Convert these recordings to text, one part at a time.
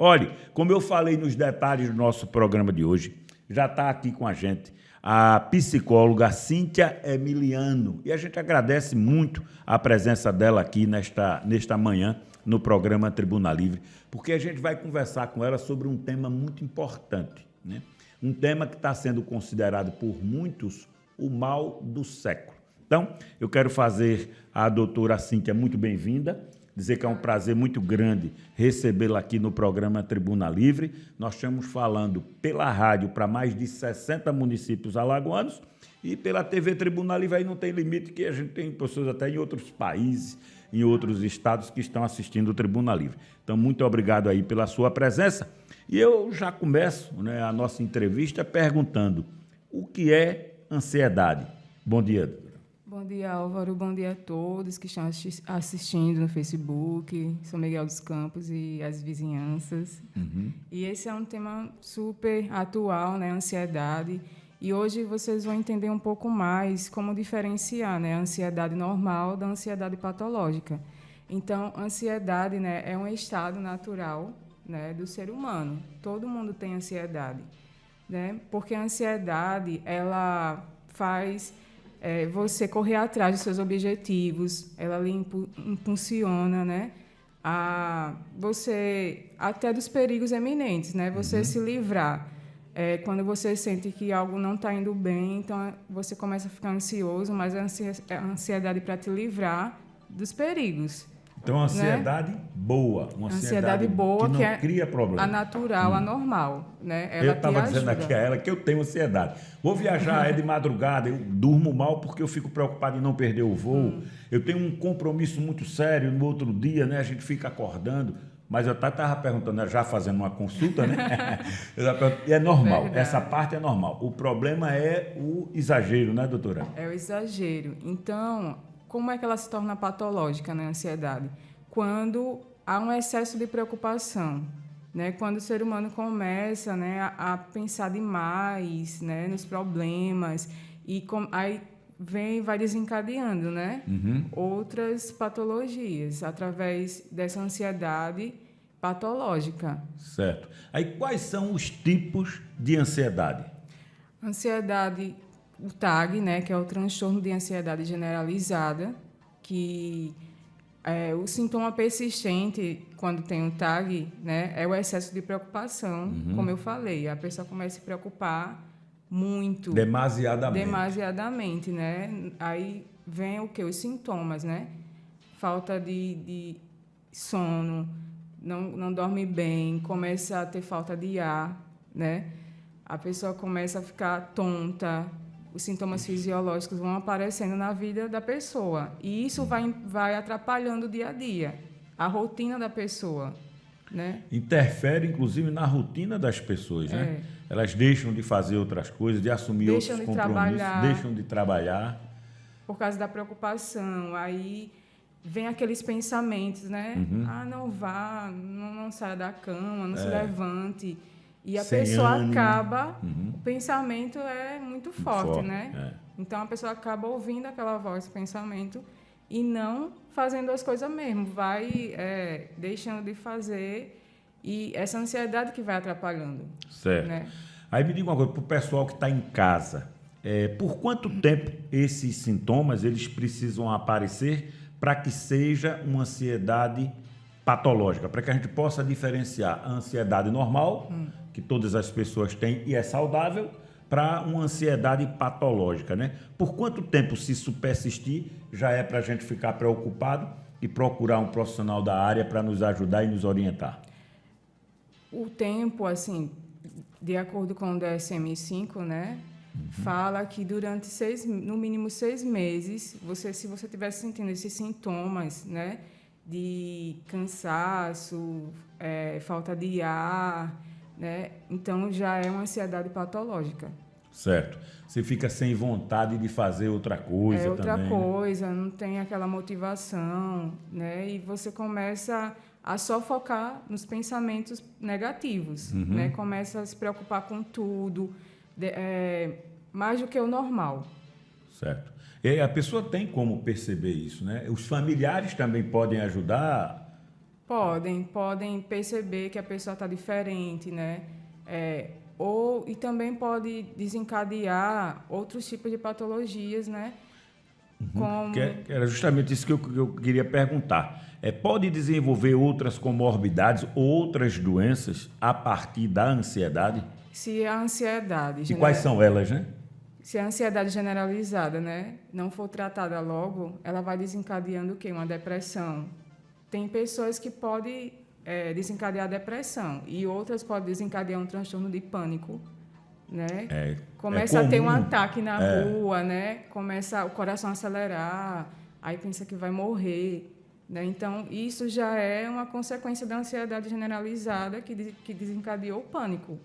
Olhe, como eu falei nos detalhes do nosso programa de hoje, já está aqui com a gente a psicóloga Cíntia Emiliano. E a gente agradece muito a presença dela aqui nesta manhã no programa Tribuna Livre, porque a gente vai conversar com ela sobre um tema muito importante, né? Um tema que está sendo considerado por muitos o mal do século. Então, eu quero fazer a doutora Cíntia muito bem-vinda, dizer que é um prazer muito grande recebê-la aqui no programa Tribuna Livre. Nós estamos falando pela rádio para mais de 60 municípios alagoanos e pela TV Tribuna Livre aí não tem limite, que a gente tem pessoas até em outros países, em outros estados que estão assistindo o Tribuna Livre. Então, muito obrigado aí pela sua presença. E eu já começo, né, a nossa entrevista perguntando o que é ansiedade. Bom dia, doutora. Bom dia, Álvaro. Bom dia a todos que estão assistindo no Facebook, São Miguel dos Campos e as vizinhanças. E esse é um tema super atual, né, ansiedade. E hoje vocês vão entender um pouco mais como diferenciar, né, a ansiedade normal da ansiedade patológica. Então, ansiedade, né, é um estado natural, né, do ser humano. Todo mundo tem ansiedade, né? Porque a ansiedade, ela faz você correr atrás dos seus objetivos, ela lhe impulsiona, né, a você até dos perigos eminentes, né? Você se livrar. Quando você sente que algo não está indo bem, então você começa a ficar ansioso, mas a ansiedade para te livrar dos perigos. Então, uma ansiedade, né, boa, uma ansiedade boa que não cria problema. A natural, a normal, né? Ela eu estava dizendo aqui a ela que eu tenho ansiedade. Vou viajar de madrugada, eu durmo mal porque eu fico preocupado em não perder o voo. Eu tenho um compromisso muito sério no outro dia, né? A gente fica acordando. Mas eu estava perguntando, já fazendo uma consulta, né? E é normal, verdade. Essa parte é normal. O problema é o exagero, né, doutora? É o exagero. Então, como é que ela se torna patológica, né, a ansiedade? Quando há um excesso de preocupação, né? Quando o ser humano começa, né, a pensar demais, né, nos problemas e aí vai desencadeando, né, outras patologias através dessa ansiedade patológica. Certo. Aí quais são os tipos de ansiedade? Ansiedade, o TAG, né, que é o transtorno de ansiedade generalizada, que o sintoma persistente quando tem um TAG, né, é o excesso de preocupação, como eu falei. A pessoa começa a se preocupar muito. Demasiadamente, né? Aí vem o quê? Os sintomas, né? Falta de sono, não dorme bem, começa a ter falta de ar, né? A pessoa começa a ficar tonta, os sintomas fisiológicos vão aparecendo na vida da pessoa. E isso vai atrapalhando o dia a dia, a rotina da pessoa, né? Interfere, inclusive, na rotina das pessoas, né? Elas deixam de fazer outras coisas, de assumir outros compromissos, deixam de trabalhar. Por causa da preocupação. Aí vem aqueles pensamentos, né? Não vá, não saia da cama, não se levante. E a pessoa acaba, o pensamento é muito forte, né? Então, a pessoa acaba ouvindo aquela voz, o pensamento, e não fazendo as coisas mesmo. Vai deixando de fazer, e essa ansiedade que vai atrapalhando. Certo. Né? Aí me diga uma coisa, para o pessoal que está em casa, por quanto tempo esses sintomas eles precisam aparecer para que seja uma ansiedade patológica, para que a gente possa diferenciar a ansiedade normal, que todas as pessoas têm e é saudável, para uma ansiedade patológica, né? Por quanto tempo, se isso persistir, já é para a gente ficar preocupado e procurar um profissional da área para nos ajudar e nos orientar? O tempo, assim, de acordo com o DSM-5, né, fala que durante no mínimo 6 meses, se você estiver sentindo esses sintomas, né, de cansaço, falta de ar, né, então já é uma ansiedade patológica. Certo. Você fica sem vontade de fazer outra coisa também. Não tem aquela motivação, né, e você começa a só focar nos pensamentos negativos, né, começa a se preocupar com tudo, mais do que o normal. Certo. E a pessoa tem como perceber isso, né? Os familiares também podem ajudar Podem perceber que a pessoa está diferente, né? E também pode desencadear outros tipos de patologias, né? Como... Que era justamente isso que eu queria perguntar. Pode desenvolver outras comorbidades, outras doenças a partir da ansiedade? Se a ansiedade... E quais são elas, né? Se a ansiedade generalizada, né, não for tratada logo, ela vai desencadeando o quê? Uma depressão. Tem pessoas que podem desencadear a depressão e outras podem desencadear um transtorno de pânico, né? Começa a ter um ataque na rua, né? Começa o coração a acelerar, aí pensa que vai morrer, né? Então, isso já é uma consequência da ansiedade generalizada que desencadeou o pânico,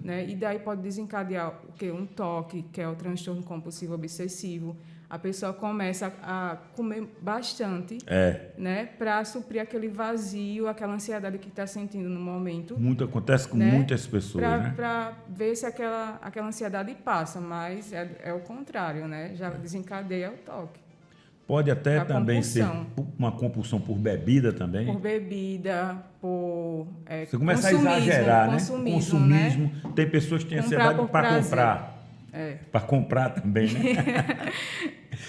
né? E daí pode desencadear o quê? Um toque, que é o transtorno compulsivo obsessivo. A pessoa começa a comer bastante, né, para suprir aquele vazio, aquela ansiedade que está sentindo no momento. Acontece com né? muitas pessoas, né? Para ver se aquela ansiedade passa, mas é o contrário, né? Já desencadeia o toque. Pode até também ser uma compulsão por bebida também? Por bebida, por você começa a exagerar, né? Consumismo. Né? Tem pessoas que têm ansiedade para comprar. Para comprar também, né?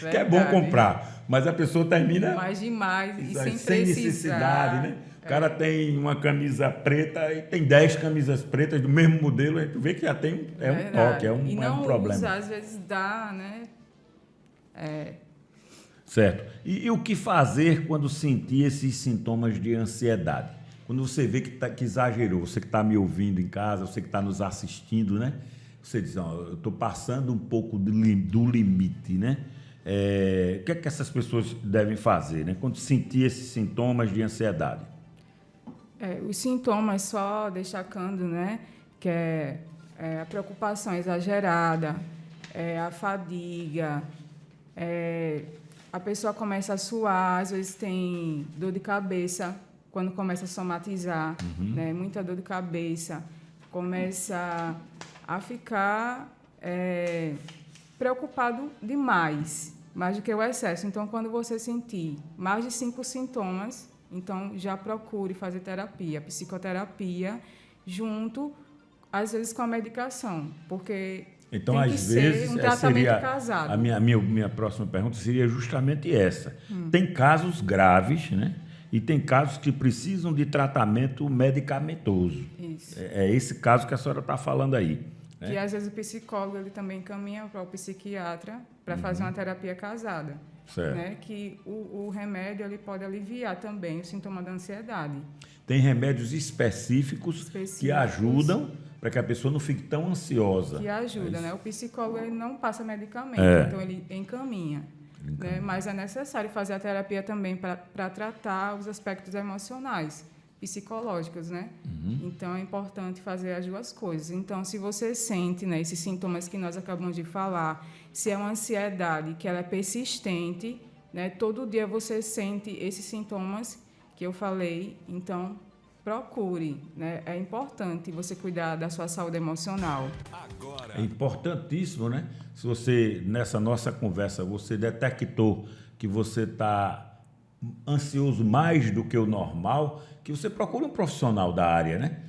Que é bom comprar, mas a pessoa termina... Mais demais e sem necessidade, né? O cara tem uma camisa preta e tem 10 camisas pretas do mesmo modelo, a gente vê que já tem um toque, é um problema. Usa, às vezes dá, né? Certo. E o que fazer quando sentir esses sintomas de ansiedade? Quando você vê que exagerou, você que está me ouvindo em casa, você que está nos assistindo, né? Você diz, eu estou passando um pouco do limite, né? O que é que essas pessoas devem fazer, né? Quando sentir esses sintomas de ansiedade? Os sintomas, só destacando, né? Que a preocupação exagerada, a fadiga, a pessoa começa a suar, às vezes tem dor de cabeça, quando começa a somatizar, né? Muita dor de cabeça, começa a ficar preocupado demais, mais do que o excesso. Então, quando você sentir mais de 5 sintomas, então já procure fazer terapia, psicoterapia, junto, às vezes, com a medicação, porque então, tem que às vezes, ser um tratamento casado. A minha próxima pergunta seria justamente essa. Tem casos graves, né? E tem casos que precisam de tratamento medicamentoso. Isso. É esse caso que a senhora está falando aí. Que às vezes o psicólogo ele também encaminha para o psiquiatra para fazer uma terapia casada. Certo. Né? Que o remédio ele pode aliviar também o sintoma da ansiedade. Tem remédios específicos que ajudam para que a pessoa não fique tão ansiosa. Que ajuda, né? O psicólogo ele não passa medicamento, então ele encaminha. Né? Mas é necessário fazer a terapia também para tratar os aspectos emocionais, psicológicos, né? Então, é importante fazer as duas coisas. Então, se você sente, né, esses sintomas que nós acabamos de falar, se é uma ansiedade que ela é persistente, né, todo dia você sente esses sintomas que eu falei, então, procure, né? É importante você cuidar da sua saúde emocional. É importantíssimo, né? Se você, nessa nossa conversa, você detectou que você está ansioso mais do que o normal, que você procure um profissional da área, né?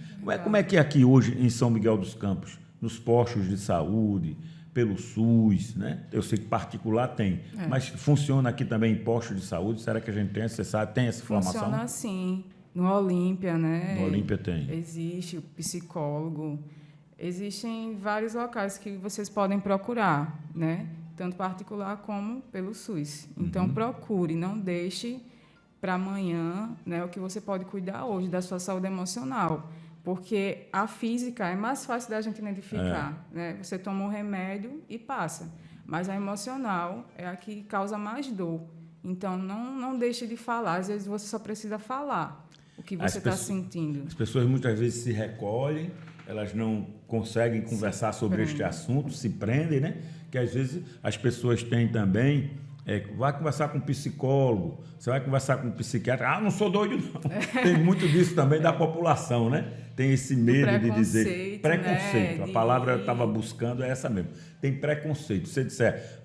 Como é que é aqui hoje em São Miguel dos Campos, nos postos de saúde, pelo SUS, né? Eu sei que particular tem, mas funciona aqui também em postos de saúde? Será que a gente tem, você sabe, tem essa informação? Funciona assim, no Olímpia, né? No Olímpia tem. Existe o psicólogo, existem vários locais que vocês podem procurar, né? Tanto particular como pelo SUS. Então, procure, não deixe para amanhã, né, o que você pode cuidar hoje da sua saúde emocional, porque a física é mais fácil da gente identificar, né? Você toma um remédio e passa, mas a emocional é a que causa mais dor. Então, não deixe de falar, às vezes você só precisa falar o que você está sentindo. As pessoas muitas vezes se recolhem, elas não conseguem conversar sobre este assunto, se prendem, né? Que às vezes as pessoas têm também Vai conversar com um psicólogo, você vai conversar com um psiquiatra. Ah, não sou doido, não. Tem muito disso também da população, né? Tem esse medo de dizer... Preconceito. Né? A palavra que eu estava buscando é essa mesmo. Tem preconceito. Se você disser,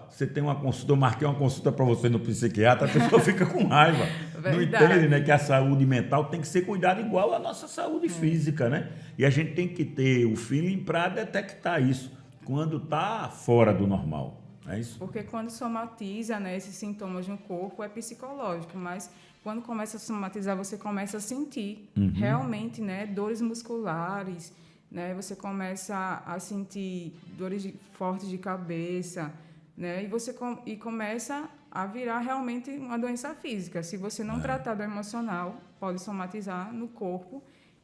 você tem uma consulta, eu marquei uma consulta para você no psiquiatra, a pessoa fica com raiva. Não entende, né, que a saúde mental tem que ser cuidada igual à nossa saúde física, né? E a gente tem que ter o feeling para detectar isso quando está fora do normal. É isso? Porque quando somatiza, né, esses sintomas no corpo é psicológico, mas quando começa a somatizar, você começa a sentir realmente, né, dores musculares, né, você começa a sentir dores fortes de cabeça, né, e começa a virar realmente uma doença física. Se você não tratar do emocional, pode somatizar no corpo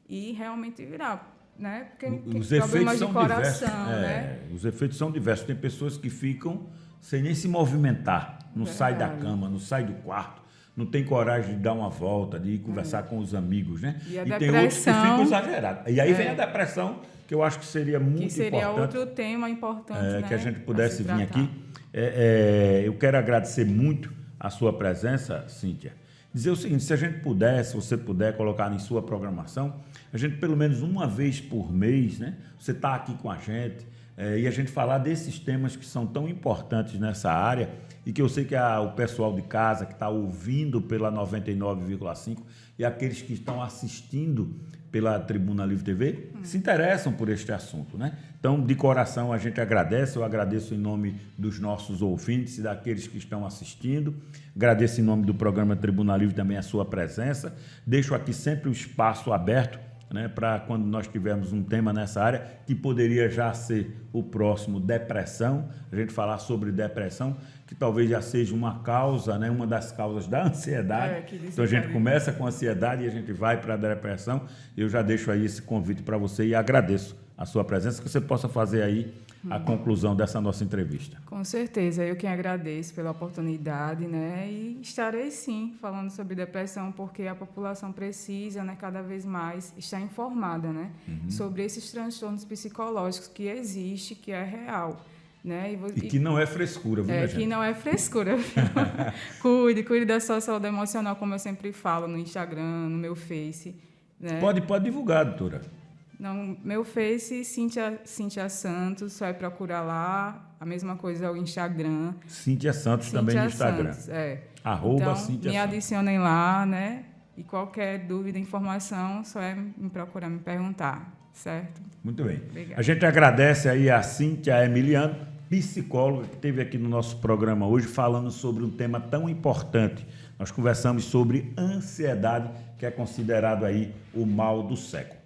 e realmente virar. Né? Porque os efeitos são coração, diversos. Né? Os efeitos são diversos. Tem pessoas que ficam sem nem se movimentar, não sai da cama, não sai do quarto, não tem coragem de dar uma volta, de ir conversar com os amigos, né? E tem outros que ficam exagerados. E aí vem a depressão, que eu acho que seria muito importante. Que seria outro tema importante, né? Que a gente pudesse vir aqui. Eu quero agradecer muito a sua presença, Cíntia. Dizer o seguinte, se a gente puder, se você puder colocar em sua programação, a gente pelo menos uma vez por mês, né? Você está aqui com a gente e a gente falar desses temas que são tão importantes nessa área e que eu sei que o pessoal de casa que está ouvindo pela 99,5 e aqueles que estão assistindo pela Tribuna Livre TV se interessam por este assunto, né? Então, de coração, a gente agradece. Eu agradeço em nome dos nossos ouvintes e daqueles que estão assistindo. Agradeço em nome do programa Tribuna Livre também a sua presença. Deixo aqui sempre o espaço aberto, né, para quando nós tivermos um tema nessa área, que poderia já ser o próximo, depressão, a gente falar sobre depressão, que talvez já seja uma causa, né, uma das causas da ansiedade. Então a gente começa com ansiedade e a gente vai para a depressão. Eu já deixo aí esse convite para você e agradeço a sua presença, que você possa fazer aí a conclusão dessa nossa entrevista. Com certeza, eu quem agradeço pela oportunidade, né? E estarei sim falando sobre depressão, porque a população precisa, né, cada vez mais estar informada, né, sobre esses transtornos psicológicos que existem, que é real. Né? E que não é frescura, viu, gente? Que não é frescura. Cuide da sua saúde emocional, como eu sempre falo no Instagram, no meu Face. Né? Pode divulgar, doutora. No meu Face, Cíntia Santos, só é procurar lá. A mesma coisa é o Instagram. Cíntia Santos também no Instagram. Santos, @Cíntia então, Santos. Me adicionem lá, né? E qualquer dúvida, informação, só é me procurar, me perguntar, certo? Muito bem. Obrigada. A gente agradece aí a Cíntia Emiliano, psicóloga, que esteve aqui no nosso programa hoje falando sobre um tema tão importante. Nós conversamos sobre ansiedade, que é considerado aí o mal do século.